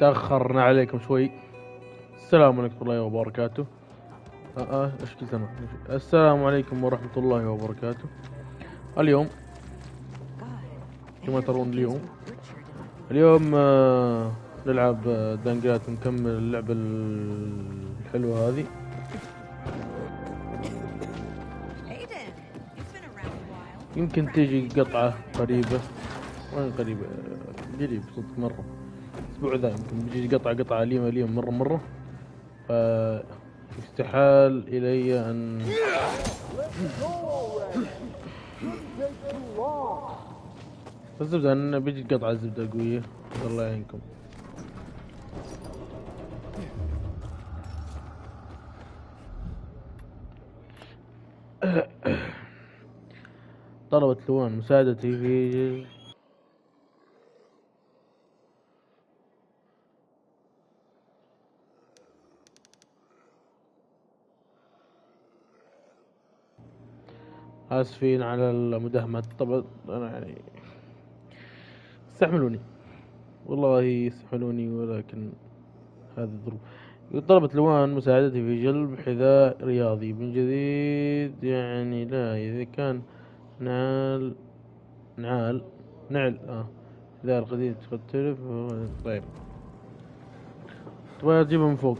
تأخرنا عليكم شوي. السلام عليكم ورحمة الله وبركاته. ايش قلت انا؟ السلام عليكم ورحمة الله وبركاته. اليوم كما ترون اليوم نلعب دانجات ونكمل اللعبة الحلوة هذه. يمكن تيجي قطعة قريبة، وين قريبة؟ قريب صدق مرة. الأسبوع ذا يمكن بيجي قطعة ليمة مرة. استحال إلي أن الزبدة أن بيجي قطعة زبدة قوية. الله يعينكم. طلبت لوان مساعدتي في آسفين على المداهمات. طبعا أنا يعني استحملوني، والله استحملوني، ولكن هذه الظروف. طلبت لوان مساعدتي في جلب حذاء رياضي من جديد، يعني لا إذا كان نعل حذاء القديم تختلف. طيب تبغى تجيبه من فوق،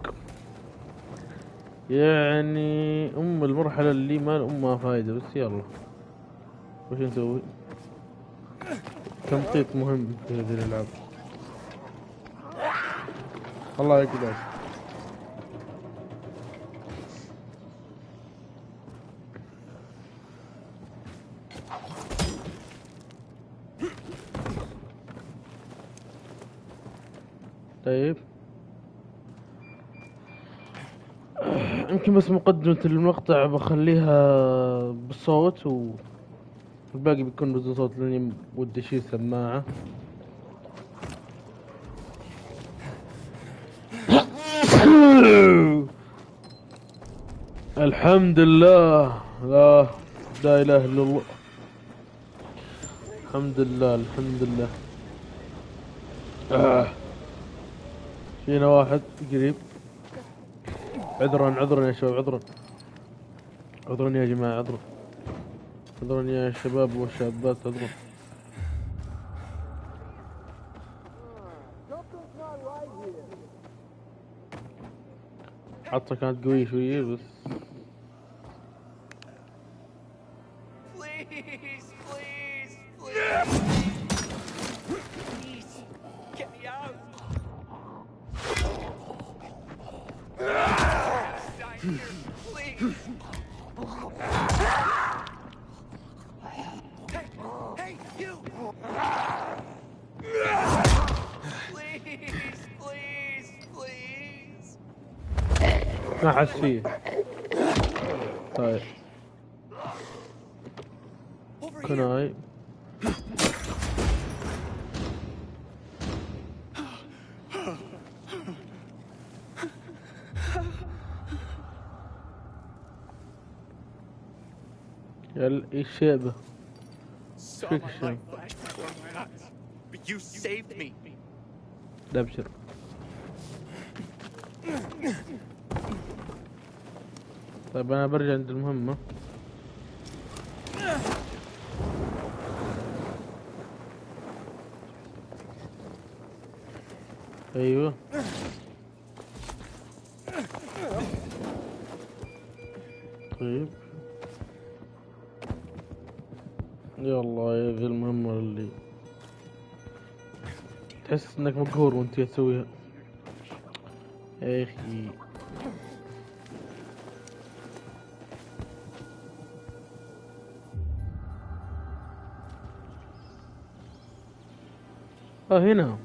يعني المرحلة اللي ما أمها فايدة. بس يلا وش نسوي؟ تنطيط مهم في هذه الألعاب. الله يقبل. طيب يمكن بس مقدمة المقطع بخليها بالصوت والباقي بيكون بدون صوت، لاني ودي اشيل سماعة. الحمد لله، لا اله الا الله. الحمد لله. فينا واحد قريب. عذرا يا شباب، عذرا يا جماعة، عذرا يا شباب والشابات، عذرا. حطة كانت قوية شوية بس. ما حس فيه. طيب كناي يا ايش شيبه؟ فيك الشيء. لا ابشر. طيب انا برجع عند المهمة. ايوه طيب يلا يا ذي المهمة اللي تحس انك مقهور وانت تسويها يا اخي. هنا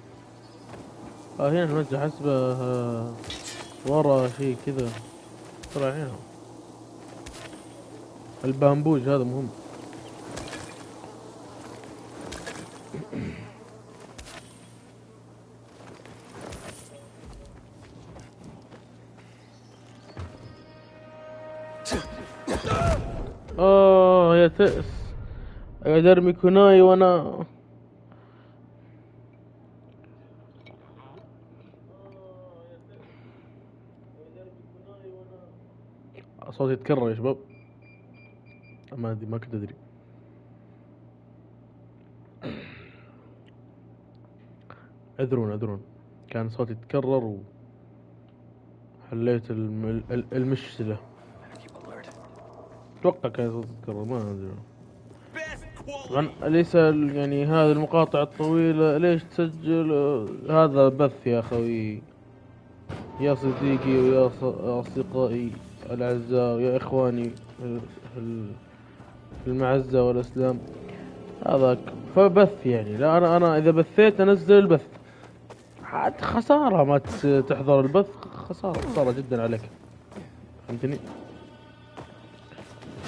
المتجر حسبه ورا شيء كذا. طلع هنا البامبوج هذا مهم. يا تأس، قاعد ارمي كوناي وانا صوتي يتكرر يا شباب. ما ادري، ما كنت ادري. اعذرون كان صوتي يتكرر وحليت المشكلة. اتوقع كان صوتي يتكرر، ما ادري. طبعا ليس يعني هذه المقاطع الطويلة ليش تسجل هذا بث يا خوي، يا صديقي ويا أصدقائي الأعزاء، يا إخواني في المعزة والإسلام، هذاك فبث يعني. لا أنا إذا بثيت أنزل البث، عاد خسارة ما تحضر البث، خسارة جدا عليك، فهمتني؟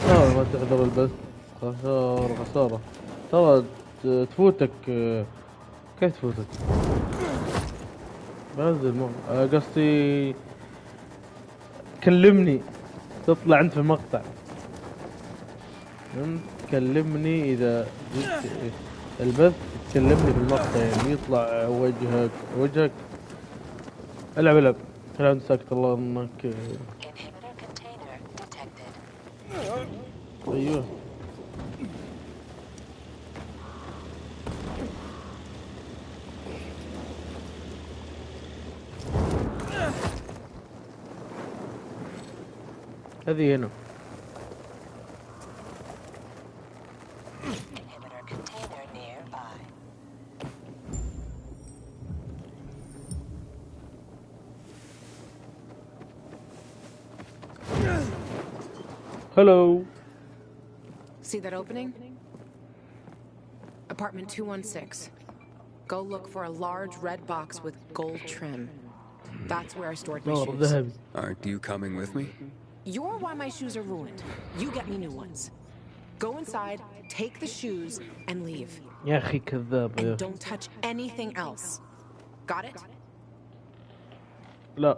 ما تحضر البث خسارة ترى، تفوتك. كيف تفوتك؟ بنزل قصدي كلمني، تطلع انت في المقطع، انت كلمني اذا جبت البث، تكلمني في المقطع يعني يطلع وجهك. العب انت ساكت، الله انك. ايوه هذه هنا. Hello. See that opening? Apartment 216. Go look for a large red box with gold trim. That's where I stored my shoes. Aren't you coming with me? You're why my shoes are ruined. You get me new ones. Go inside, take the shoes, and leave. يا أخي كذاب يا And أخي. don't touch anything else. Got it? لا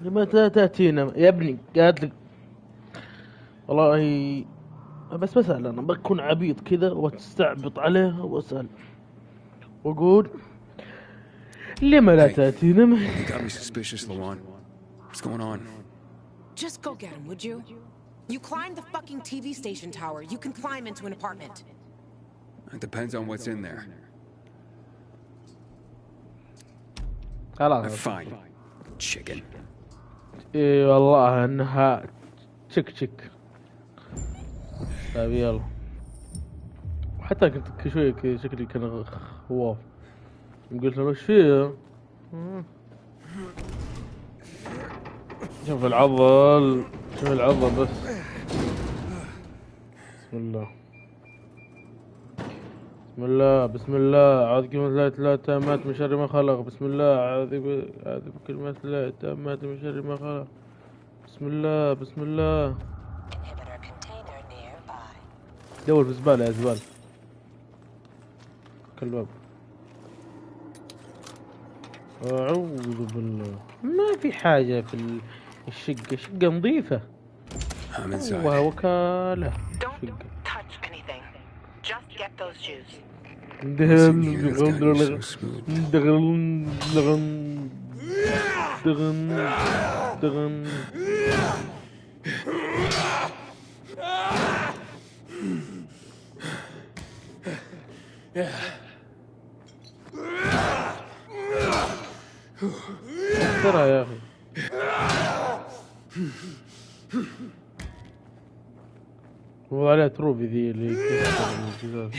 لمتى تأتينا يا ابني؟ قالت لك والله، بس بسأل أنا، بكون عبيط كذا وتستعبط عليها وأسأل وأقول لما لا تأتينا؟ You got me suspicious, Lawan. What's going on? Just go get him, would you? You climbed the fucking TV station tower. You can climb into an apartment. It depends on what's in there. خلاص. Fine. Chicken. اي والله انها تشك. طيب يلا. حتى كنت شوية كذا شكلي كان خواف، قلت له وش فيه؟ شوف العضل بس. بسم الله أعوذ بكلمات الله التامات من شر ما خلق. بسم الله أعوذ بكلمات الله التامات من شر ما خلق. بسم الله. دور في زبالة يا زبالة. كلباب. أعوذ بالله، ما في حاجة في الشقة نظيفة. وكالة. Don't touch anything. Just get those shoes. ترى يا أخي هو عليها تروبي ذي اللي كسر.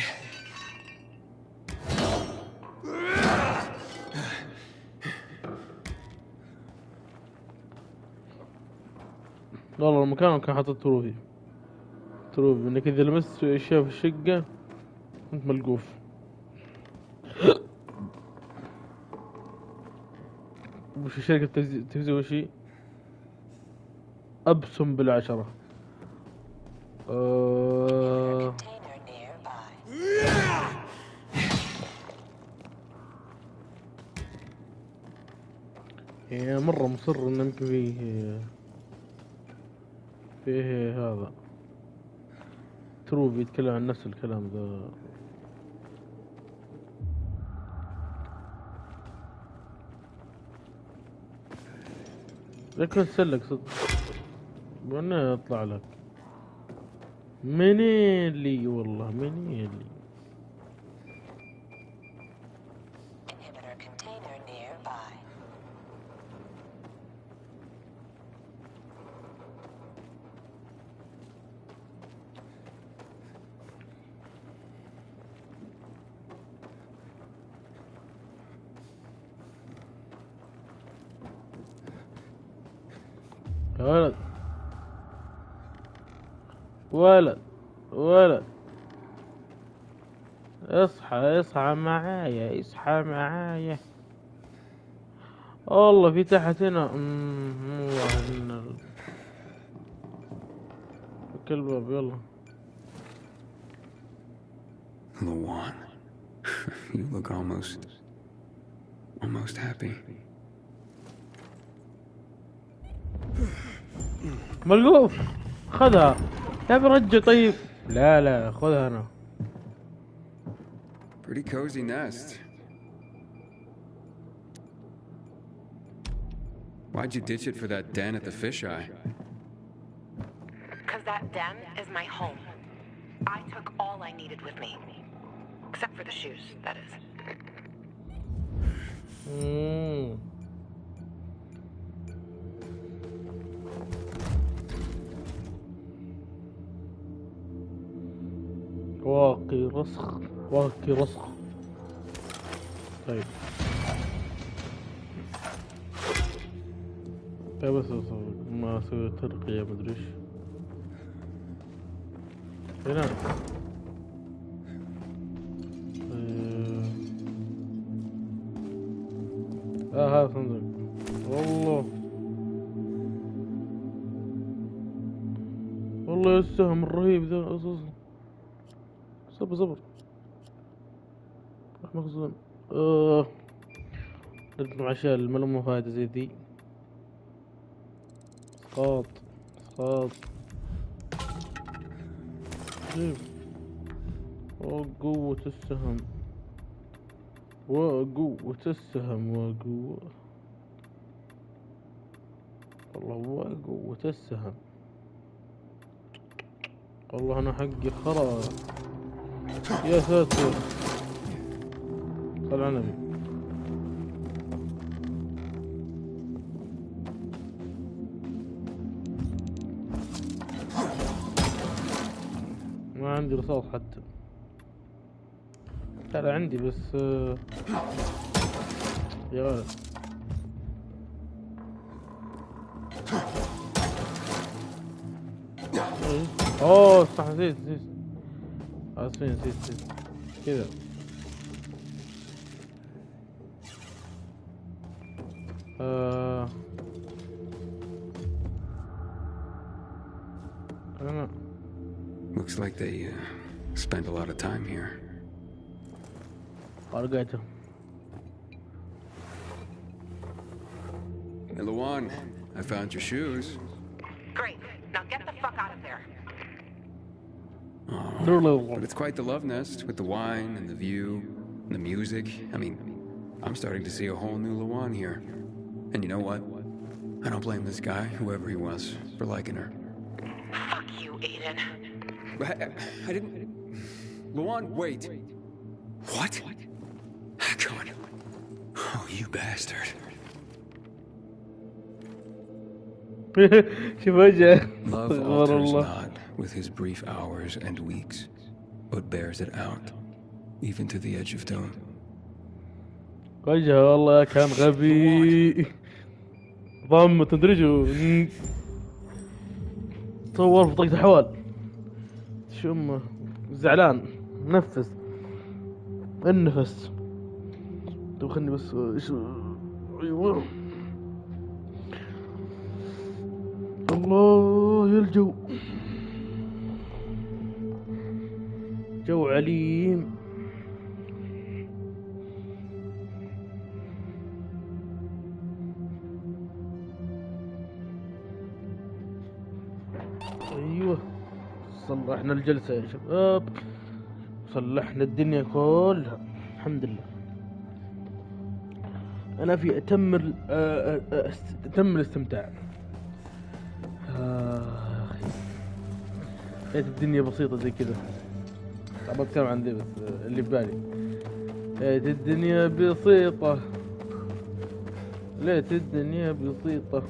والله المكان كان حاطط تروبي انك اذا لمست اشياء في الشقة انت ملقوف. وش شركة التلفزيون وشي ابسم بالعشرة. يعني مرة مصر ان يمكن فيه هذا تروبي يتكلم عن نفس الكلام ذا. لكن سلك صدق وانا يطلع لك منين لي والله منين لي. Inhibitor container nearby. يا ولد ولد ولد اصحى اصحى معايا اصحى معايا. والله في تحت هنا والله إن الكلب يلا. Lawan, you look almost happy. ملقوف خذها يا برجع. طيب لا لا خذها انا. Pretty cozy nest. Why'd you ditch it for that den at the fisheye? Because that den is my home. I took all I needed with me. Except for the shoes, that is. واقي رسخ واقي رسخ. طيب بس ما اسوي ترقية مدري ايش هنا. هذا صندوق والله السهم الرهيب ذا اساسا. صبر راح مخزون. نجمع اشياء الملمة فايدة زي ذي. اسقاط جيب وقوة السهم وقوة السهم وقوة والله وقوة السهم. والله انا حقي خرا يا ساتر. صل على النبي. ما عندي رصاص حتى. لا عندي بس يا ولد اوه صح نسيت اسفين نسيت كذا. أنا Looks like they spent a lot of time here. رجعته. Hey, Lawan, I found your shoes. Great. Now get the fuck out of there. But it's quite the love nest with the wine and the view and the music. I mean, I'm starting to see a whole new Lawan here. And you know what? I don't blame this guy, whoever he was, for liking her. Fuck you, Aiden. I didn't... Lawan, wait. What? Come on. Oh, you bastard. شوف وجهه. Love alters not with his brief hours and weeks, but bears it out, even to the edge of doom. وجهه والله كان غبي. ضم تدري شو صور في طاقة حوال. شو امه زعلان نفس النفس. طب خلني بس ايش. ايوه الله يا الجو جو عليم. ايوه صلحنا الجلسة يا شباب. صلحنا الدنيا كلها الحمد لله. انا في اتم الاستمتاع. اخي ليت الدنيا بسيطة زي كذا. طبعا بتكلم عن ذي بس اللي ببالي. ليت الدنيا بسيطة، ليت الدنيا بسيطة.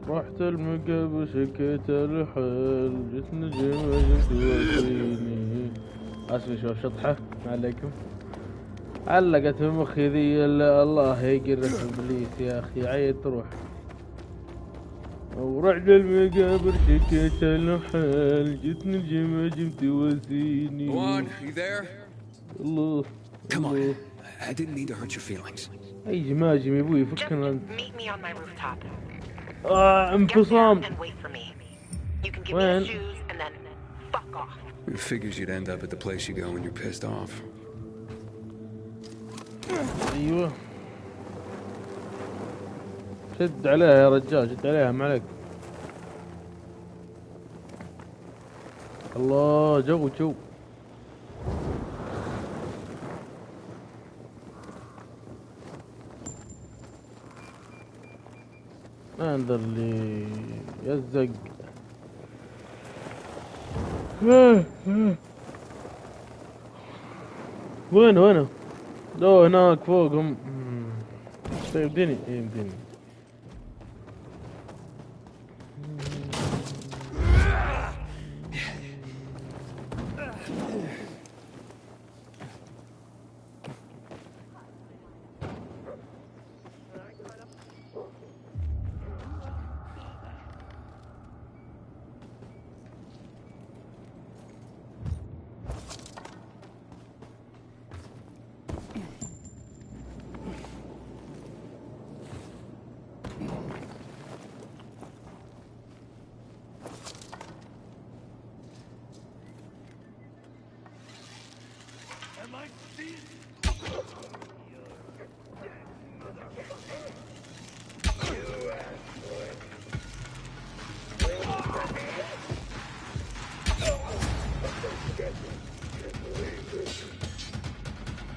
رحت المقابر شكيت الحال، جيت نجم جبت وسيني. اسف شو شطحة عليكم. علقت مخي ذي الا الله يقرف ابليس يا اخي عيد تروح. ورحت المقابر شكيت الحال، جيت نجم جبت وسيني. Luan, you there? الله Come on. الله. I didn't mean to hurt your feelings. اي جماجم يا ابوي Just فكنا انت. meet me on my rooftop. Get انفصام. there and wait for me. You can give me When? the shoes and then fuck off. It figures you'd end up at the place you go when you're pissed off. ايوه شد عليها يا رجال، شد عليها ما عليك. الله جو جو. هذا اللي يزق. وين لو هناك فوقهم. يمديني يمديني.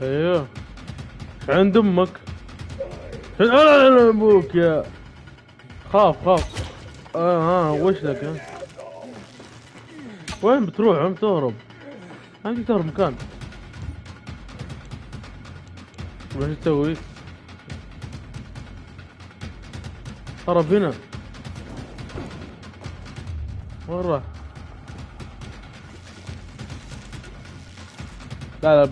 ايوه عند امك. لا ابوك يا خاف. وش لك ها؟ وين بتروح؟ وين بتهرب؟ ما عندك تهرب مكان. وش تسوي؟ هرب هنا. وين راح؟ لا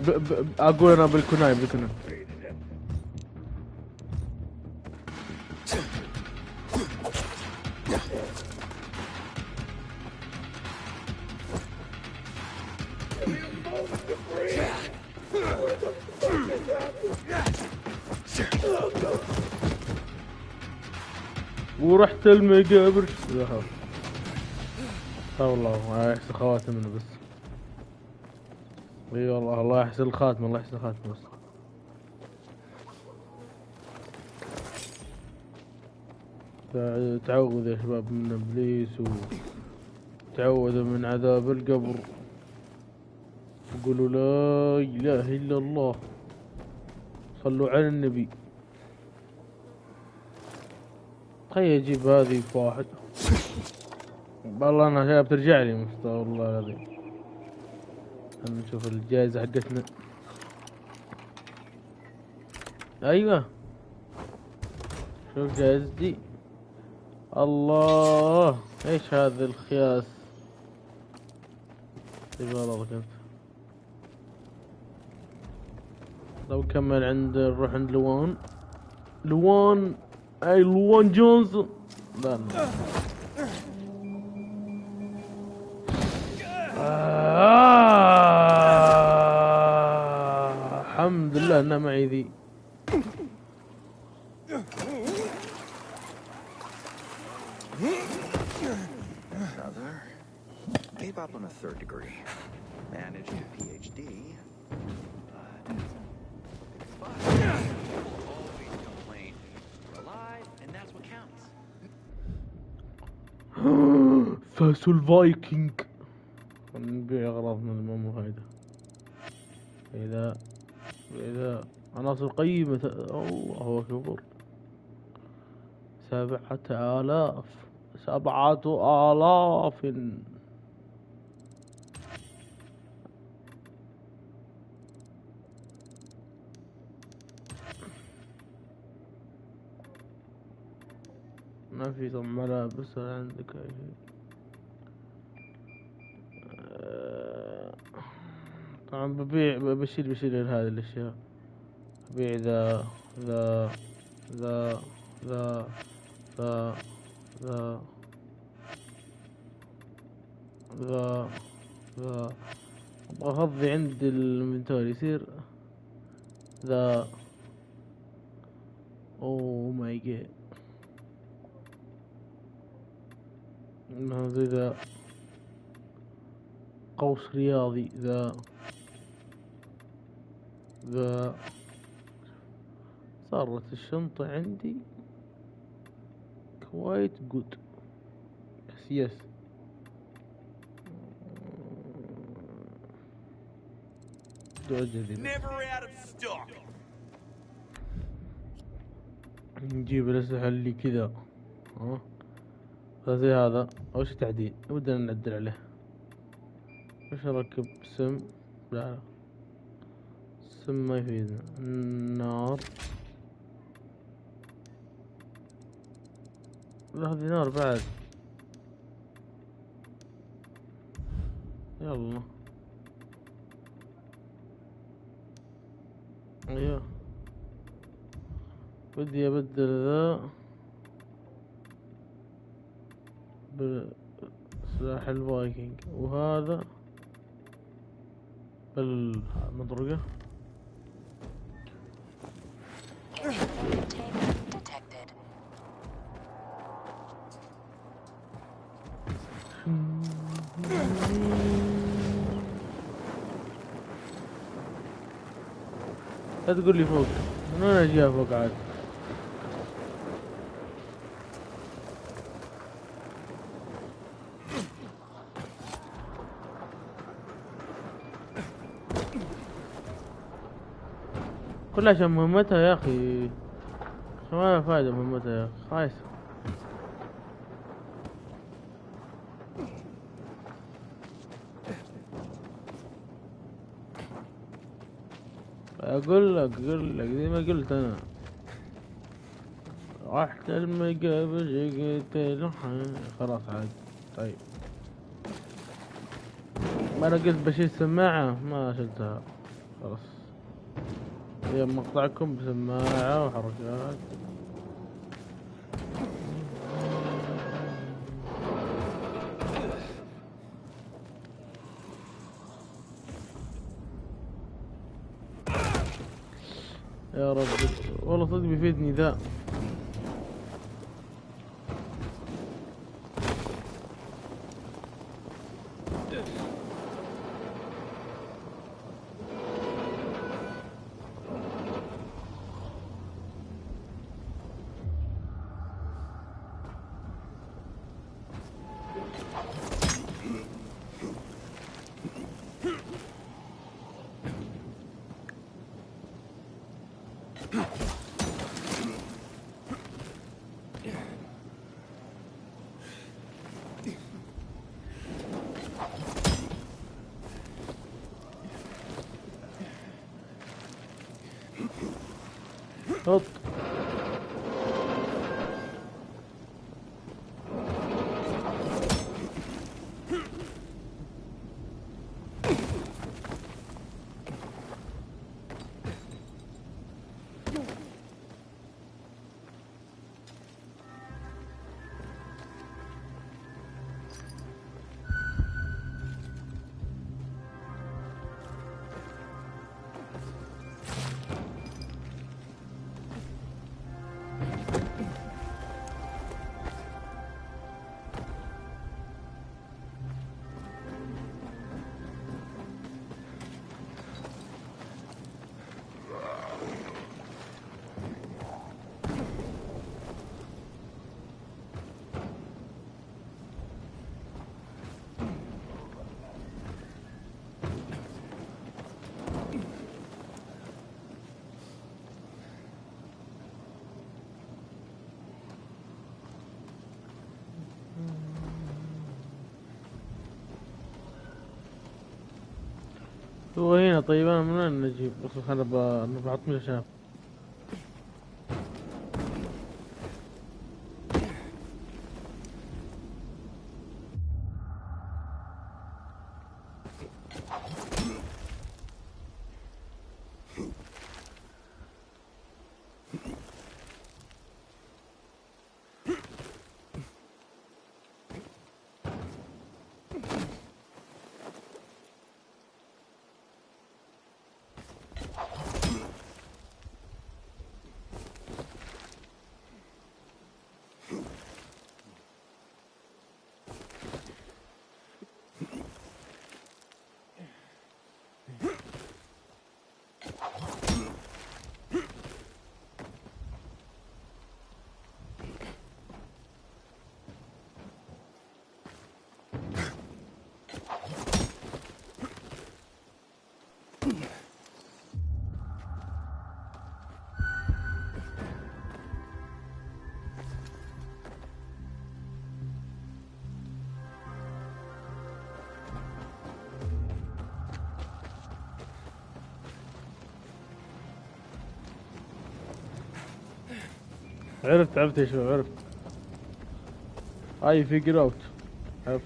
اقول انا بالكناي. ورحت المقابر. لا والله ما يحسن خواتم منه بس. اي والله الله يحسن الخاتم، الله يحسن الخاتم بس. تعوذ يا شباب من ابليس وتعوذوا من عذاب القبر وقولوا لا اله الا الله، صلوا على النبي. خلي اجيب هذه في واحد. والله انا شايف ترجع لي مستوى والله العظيم. خلنا نشوف الجائزة حقتنا. ايوه شوف جائزتي. الله ايش هذا الخياس؟ يبغى انت. لو كمل عند نروح عند لوان اي لوان جونسون. لا الحمد لله انها معي ذي. Gave up on a third degree. Managed a PhD. Always complain. We're alive, and that's what counts. فاسو الفايكنج. نبيع اغراضنا المو فايدة. اذا عناصر قيمة. الله اكبر. 7,000 7,000. ما في طبعا ملابس ولا عندك أي شيء. طبعا بشيل هذه الأشياء. ببيع ذا ذا ذا ذا ذا ذا ذا ذا. أبغى أفضي عند الانفنتوري يصير ذا. أوه ماي جاد. زي ذا قوس رياضي. ذا صارت الشنطة عندي كوايت جود. يس نجيب الأسلحة اللي كذا. زي هذا أول شي تعديل ودنا نعدل عليه. وش أركب؟ سم؟ لا سم ما يفيدنا. النار لا هذي نار بعد. يلا ايوه بدي ابدل ذا بسلاح الفايكنج وهذا بالمطرقة. Detected. لا تقول لي فوق. من وين اجيها فوق عاد؟ كلها عشان مهمتها يا اخي. ما لها فايدة مهمتها يا اخي. خايس. اقول لك زي ما قلت انا. رحت المقابر قلت خلاص عاد. طيب ما انا قلت بشيل سماعة ما شلتها خلاص. هي مقطعكم بسماعة وحركات. يا رب والله صدق بيفيدني ذا. حط هو هنا. طيب انا من وين نجيب؟ بس خلنا بحط من الشام. عرفت يا شباب، عرفت. I figure out. عرفت.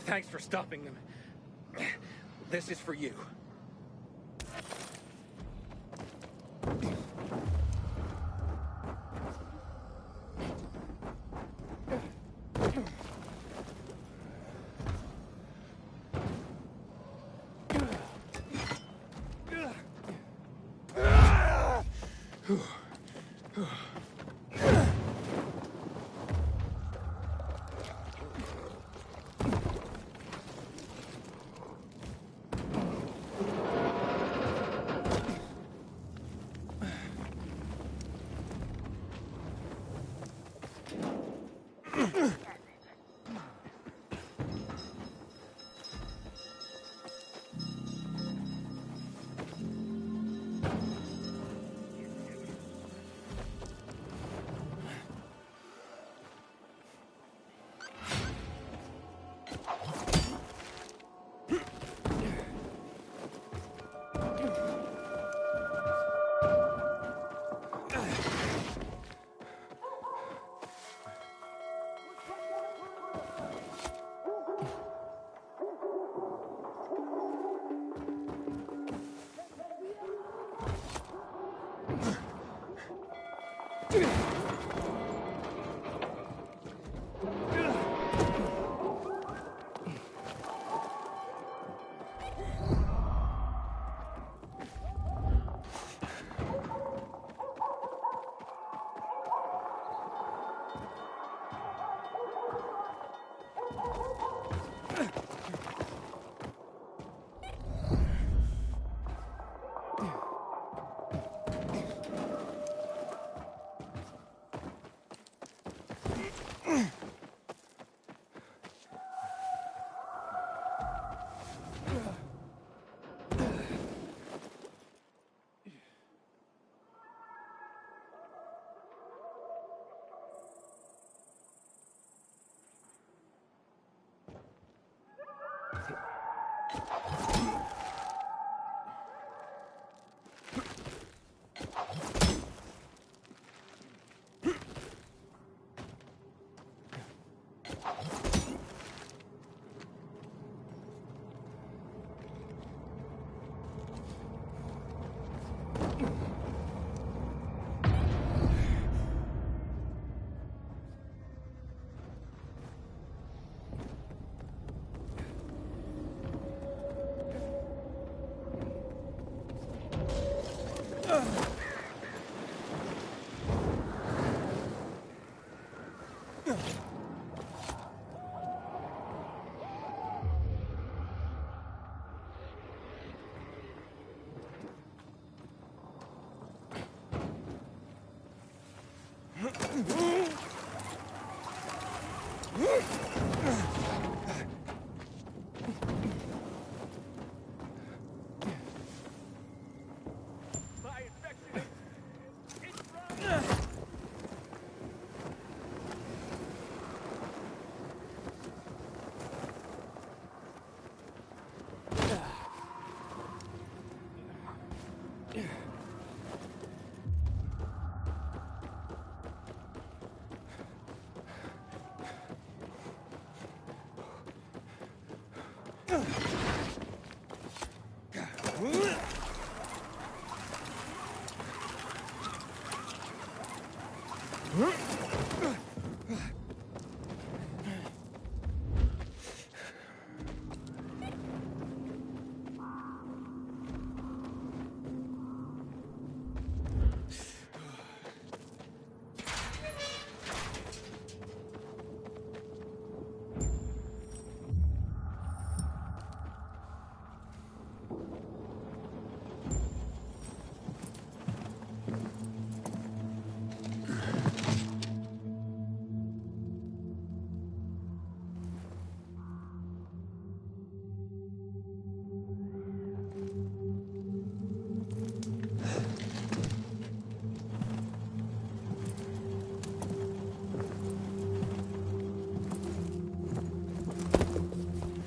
Thanks for stopping them. This is for you.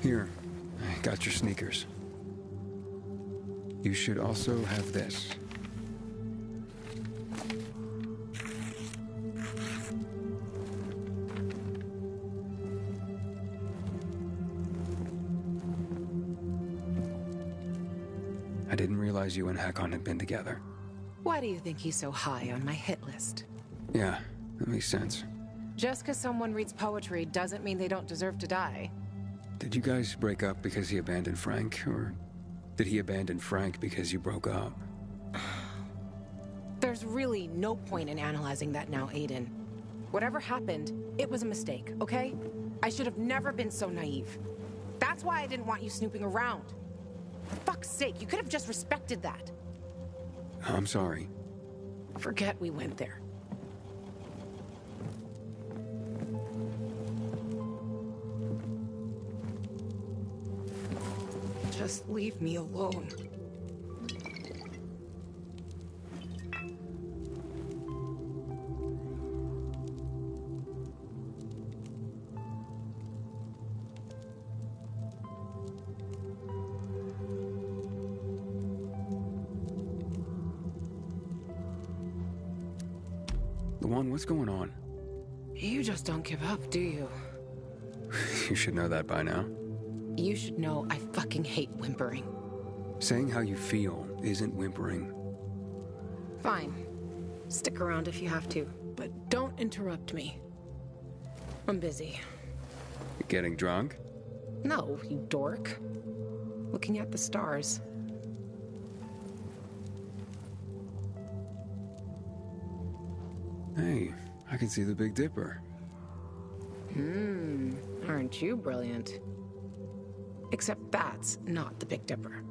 Here, I got your sneakers. You should also have this. I didn't realize you and Hakon had been together. Why do you think he's so high on my hit list? Yeah, that makes sense. Just because someone reads poetry doesn't mean they don't deserve to die. Did you guys break up because he abandoned Frank, or did he abandon Frank because you broke up? There's really no point in analyzing that now, Aiden. Whatever happened, it was a mistake, okay? I should have never been so naive. That's why I didn't want you snooping around. For fuck's sake, you could have just respected that. I'm sorry. Forget we went there. Just leave me alone. Luan, what's going on? You just don't give up, do you? You should know that by now. You should know I fucking hate whimpering. Saying how you feel isn't whimpering. Fine. Stick around if you have to, but don't interrupt me. I'm busy. Getting drunk? No, you dork. Looking at the stars. Hey, I can see the Big Dipper. Aren't you brilliant? Except that's not the Big Dipper.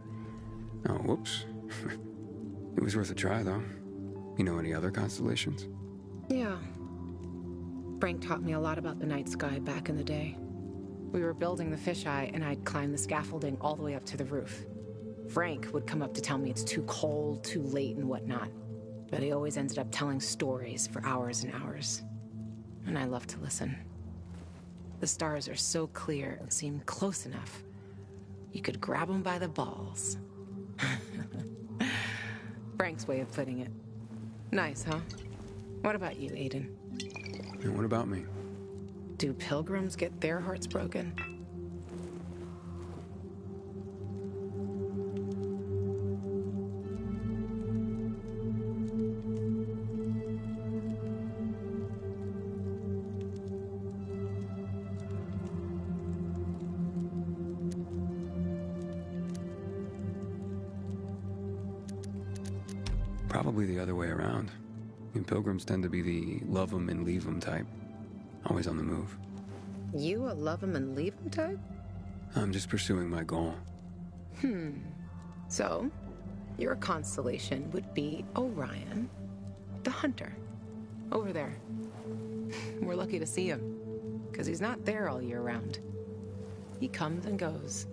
Oh, whoops. It was worth a try, though. You know any other constellations? Yeah. Frank taught me a lot about the night sky back in the day. We were building the fisheye, and I'd climb the scaffolding all the way up to the roof. Frank would come up to tell me it's too cold, too late, and whatnot. But he always ended up telling stories for hours and hours. And I love to listen. The stars are so clear and seem close enough. You could grab them by the balls. Frank's way of putting it. Nice, huh? What about you, Aiden? And what about me? Do pilgrims get their hearts broken? Probably the other way around. Pilgrims tend to be the love 'em and leave 'em type. Always on the move. You a love 'em and leave 'em type? I'm just pursuing my goal. So, your constellation would be Orion, the hunter. Over there. We're lucky to see him, because he's not there all year round. He comes and goes.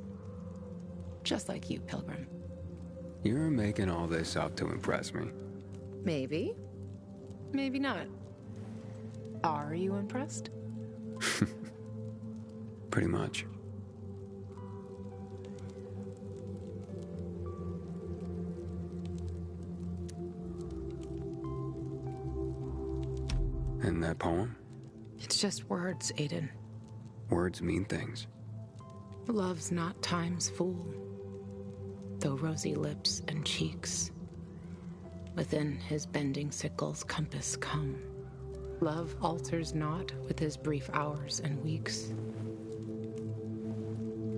Just like you, Pilgrim. You're making all this up to impress me. Maybe. Maybe not. Are you impressed? Pretty much. And that poem? It's just words, Aiden. Words mean things. Love's not time's fool, though rosy lips and cheeks within his bending sickle's compass come. Love alters not with his brief hours and weeks.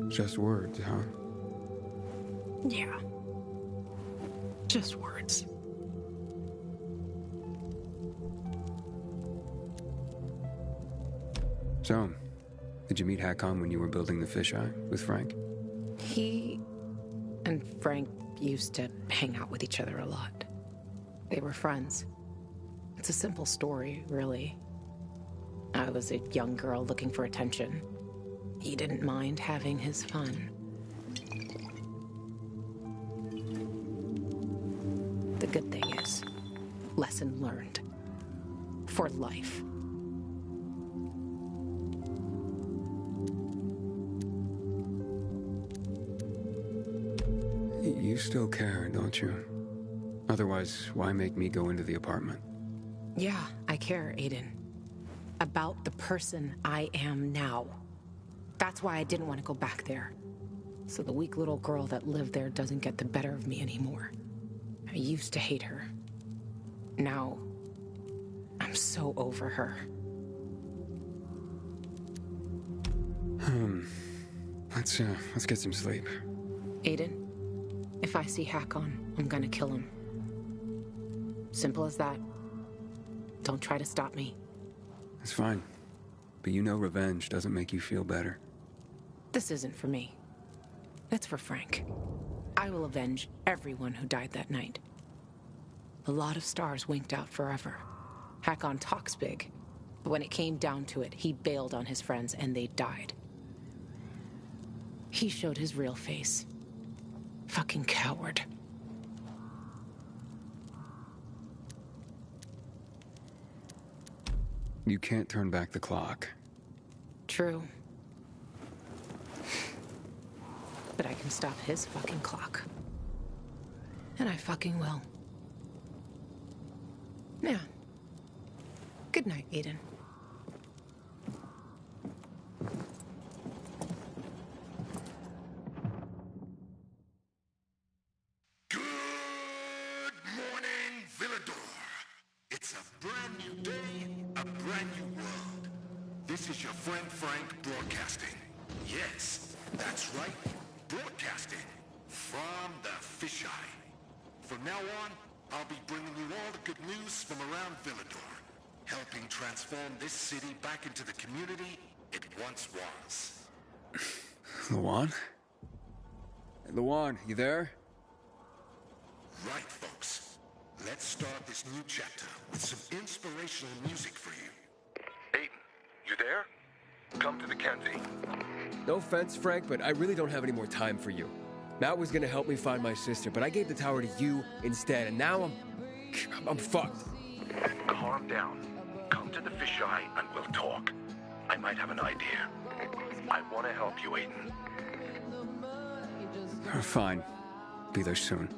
Just words, huh? Yeah. Just words. So, did you meet Hakon when you were building the fisheye with Frank? He and Frank used to hang out with each other a lot. They were friends. It's a simple story, really. I was a young girl looking for attention. He didn't mind having his fun. The good thing is, lesson learned. For life. You still care, don't you? Otherwise, why make me go into the apartment? Yeah, I care, Aiden. About the person I am now. That's why I didn't want to go back there. So the weak little girl that lived there doesn't get the better of me anymore. I used to hate her. Now, I'm so over her. Let's get some sleep. Aiden, if I see Hakon, I'm gonna kill him. Simple as that. Don't try to stop me. It's fine. But you know revenge doesn't make you feel better. This isn't for me. It's for Frank. I will avenge everyone who died that night. A lot of stars winked out forever. Hakon talks big, but when it came down to it, he bailed on his friends and they died. He showed his real face. Fucking coward. You can't turn back the clock. True. But I can stop his fucking clock. And I fucking will. Yeah. Good night, Aiden. Good morning, Villador. It's a brand new day, a brand new world. This is your friend Frank broadcasting. Yes, that's right, broadcasting from the fisheye. From now on, I'll be bringing you all the good news from around Villador, helping transform this city back into the community it once was. Luan? Luan, you there? Right, folks. Let's start this new chapter with some inspirational music for you. Aiden, you there? Come to the canteen. No offense, Frank, but I really don't have any more time for you. Matt was gonna help me find my sister, but I gave the tower to you instead, and now I'm fucked. Calm down. Come to the fisheye and we'll talk. I might have an idea. I want to help you, Aiden. Fine. Be there soon.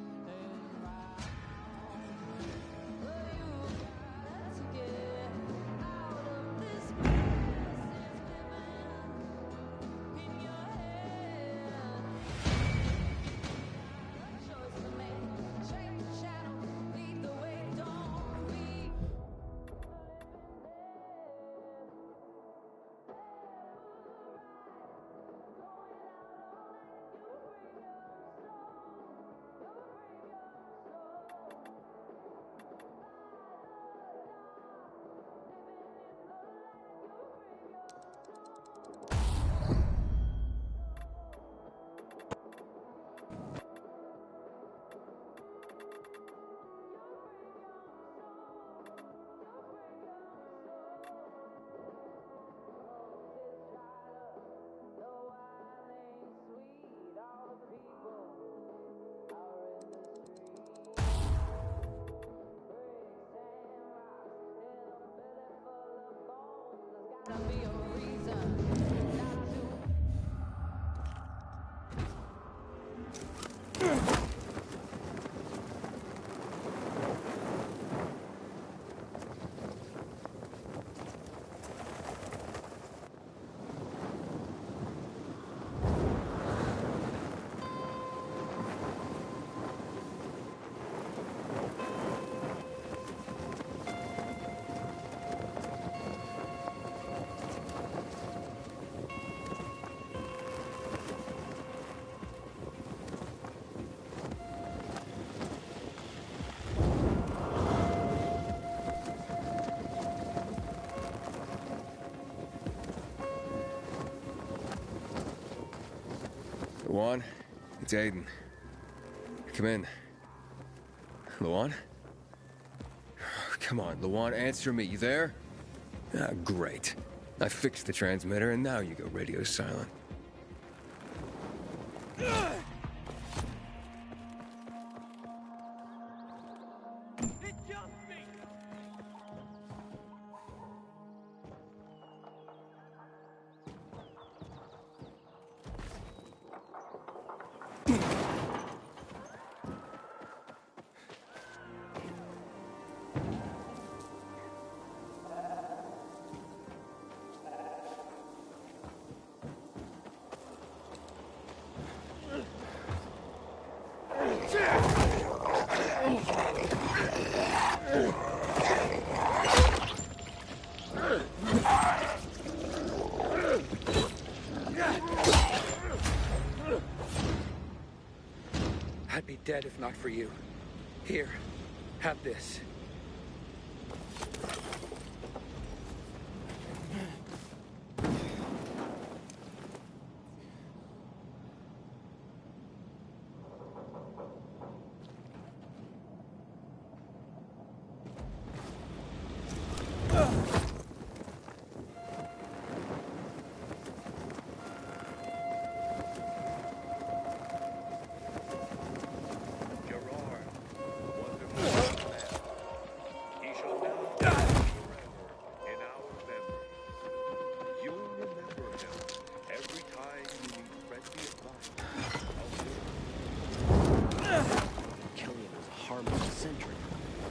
Luan, it's Aiden. Come in. Luan? Come on, Luan, answer me. You there? Ah, great. I fixed the transmitter, and now you go radio silent. I'd be dead if not for you. Here, have this.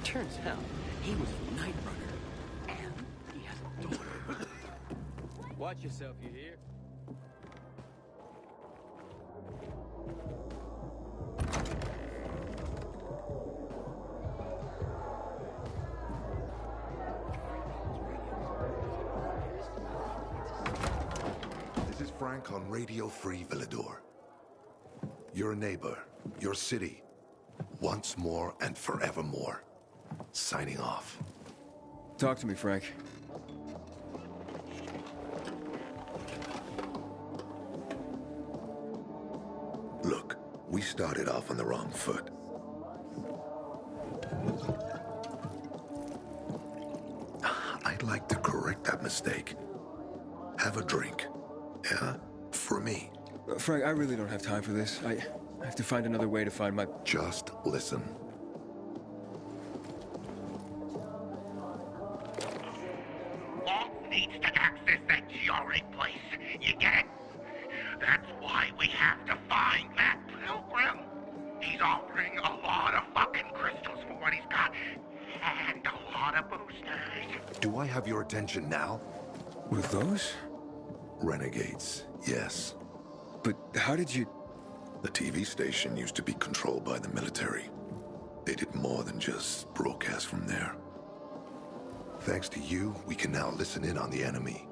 Turns out, he was a night runner. And he has a daughter. Watch yourself, you hear? This is Frank on Radio Free Villador. Your neighbor, your city, once more and forevermore. Signing off. Talk to me, Frank. Look, we started off on the wrong foot. I'd like to correct that mistake. Have a drink. Yeah? For me. Frank, I really don't have time for this. I have to find another way to find my... Just listen. Needs to access that GRA place. You get it? That's why we have to find that pilgrim. He's offering a lot of fucking crystals for what he's got. And a lot of boosters. Do I have your attention now? With those? Renegades, yes. But how did you... The TV station used to be controlled by the military. They did more than just broadcast from there. Thanks to you, we can now listen in on the enemy.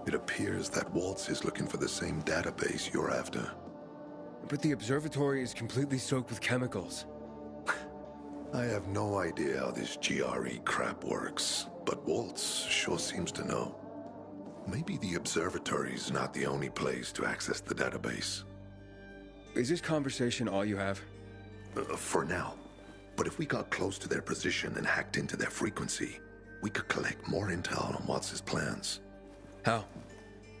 It appears that Waltz is looking for the same database you're after. But the observatory is completely soaked with chemicals. I have no idea how this GRE crap works, but Waltz sure seems to know. Maybe the observatory's not the only place to access the database. Is this conversation all you have? For now. But if we got close to their position and hacked into their frequency, we could collect more intel on Watts' plans. How?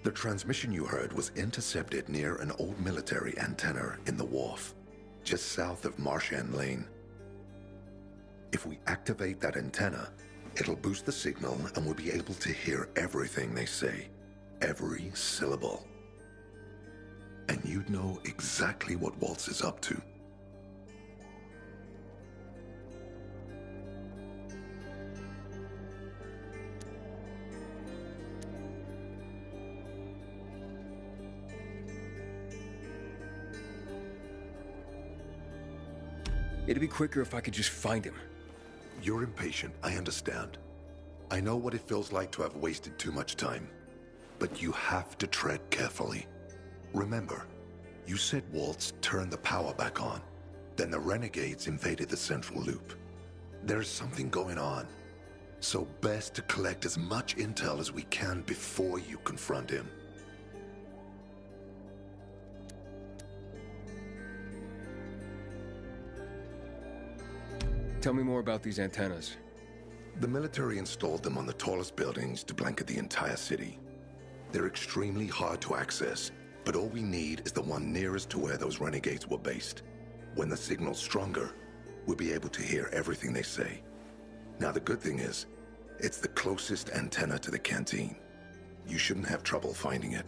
The transmission you heard was intercepted near an old military antenna in the wharf, just south of Marsh End Lane. If we activate that antenna, It'll boost the signal and we'll be able to hear everything they say. Every syllable. And you'd know exactly what Waltz is up to. It'd be quicker if I could just find him. You're impatient, I understand. I know what it feels like to have wasted too much time. But you have to tread carefully. Remember, you said Waltz turned the power back on. Then the renegades invaded the central loop. There's something going on. So best to collect as much intel as we can before you confront him. Tell me more about these antennas. The military installed them on the tallest buildings to blanket the entire city. They're extremely hard to access, but all we need is the one nearest to where those renegades were based. When the signal's stronger, we'll be able to hear everything they say. Now the good thing is, it's the closest antenna to the canteen. You shouldn't have trouble finding it.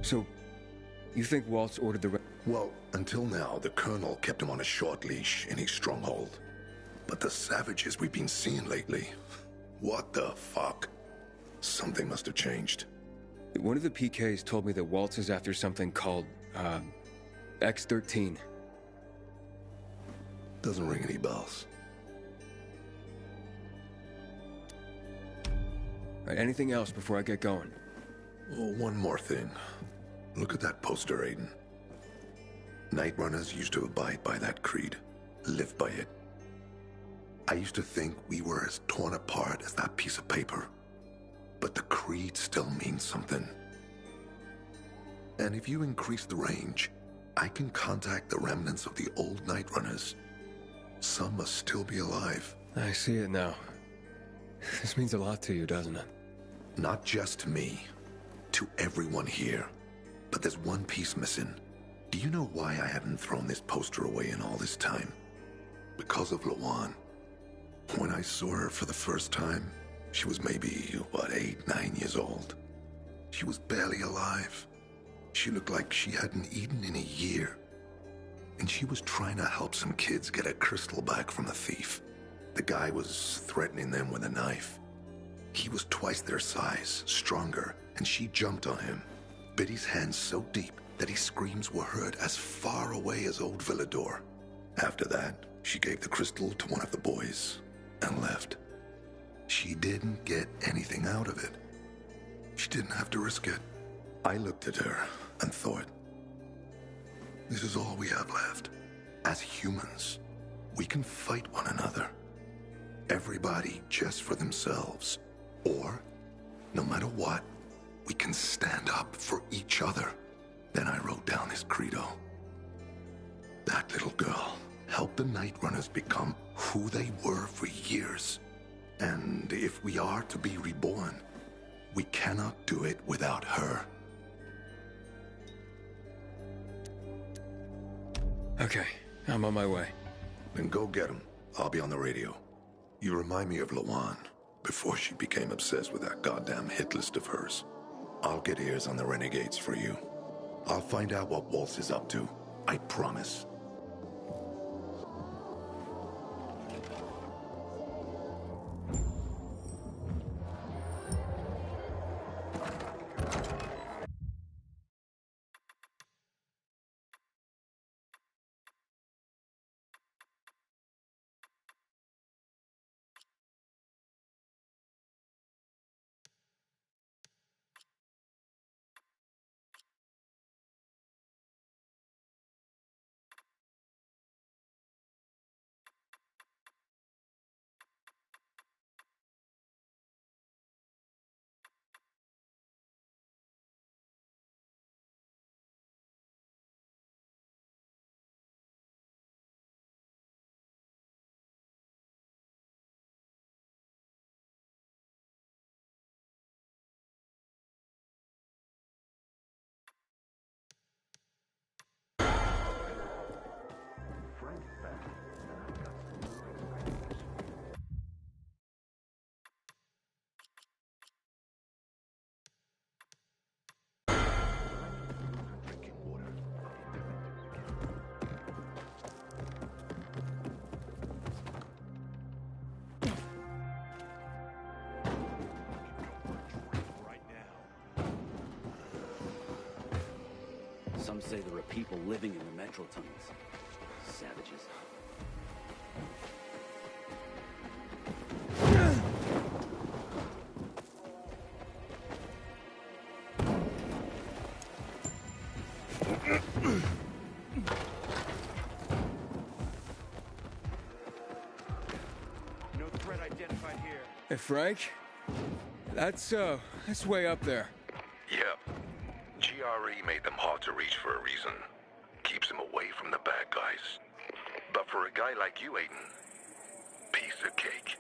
So, you think Waltz ordered the... Well, until now, the Colonel kept him on a short leash in his stronghold. But the savages we've been seeing lately... What the fuck? Something must have changed. One of the PKs told me that Waltz is after something called, X-13. Doesn't ring any bells. Right, anything else before I get going? Oh, one more thing. Look at that poster, Aiden. Night Runners used to abide by that creed, live by it. I used to think we were as torn apart as that piece of paper. But the creed still means something. And if you increase the range, I can contact the remnants of the old Night Runners. Some must still be alive. I see it now. This means a lot to you, doesn't it? Not just to me, to everyone here. But there's one piece missing. Do you know why I hadn't thrown this poster away in all this time? Because of Lawan. When I saw her for the first time, she was maybe, 8, 9 years old. She was barely alive. She looked like she hadn't eaten in a year. And she was trying to help some kids get a crystal back from the thief. The guy was threatening them with a knife. He was twice their size, stronger, and she jumped on him, bit his hand so deep that his screams were heard as far away as Old Villador. After that, she gave the crystal to one of the boys and left. She didn't get anything out of it. She didn't have to risk it. I looked at her and thought, this is all we have left. As humans, we can fight one another. Everybody just for themselves. Or, no matter what, we can stand up for each other. Then I wrote down this credo. That little girl helped the Night Runners become who they were for years. And if we are to be reborn, we cannot do it without her. Okay, I'm on my way. Then go get him. I'll be on the radio. You remind me of Lawan, before she became obsessed with that goddamn hit list of hers. I'll get ears on the renegades for you. I'll find out what Waltz is up to. I promise. Some say there are people living in the metro tunnels. Savages. No threat identified here. Hey, Frank? That's way up there. Yep. GRE made them hard to reach for a reason. Keeps them away from the bad guys. But for a guy like you, Aiden, piece of cake.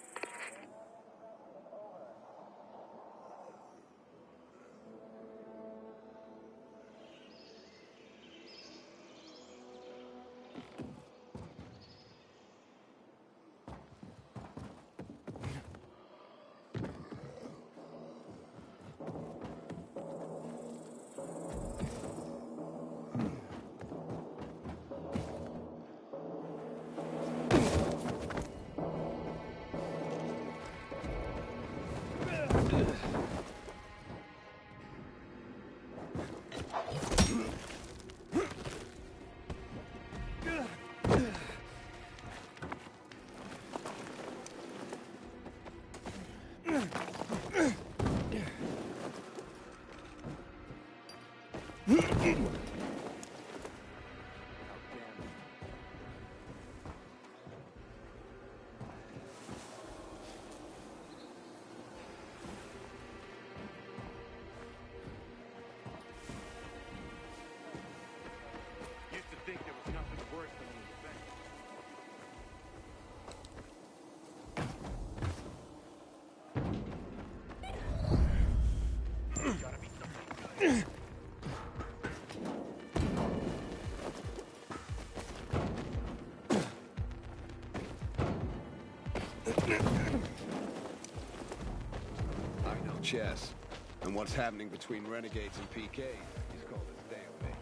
Used to think there was nothing worse than an event. Gotta be something good. I know chess. And what's happening between renegades and PK is called a stalemate.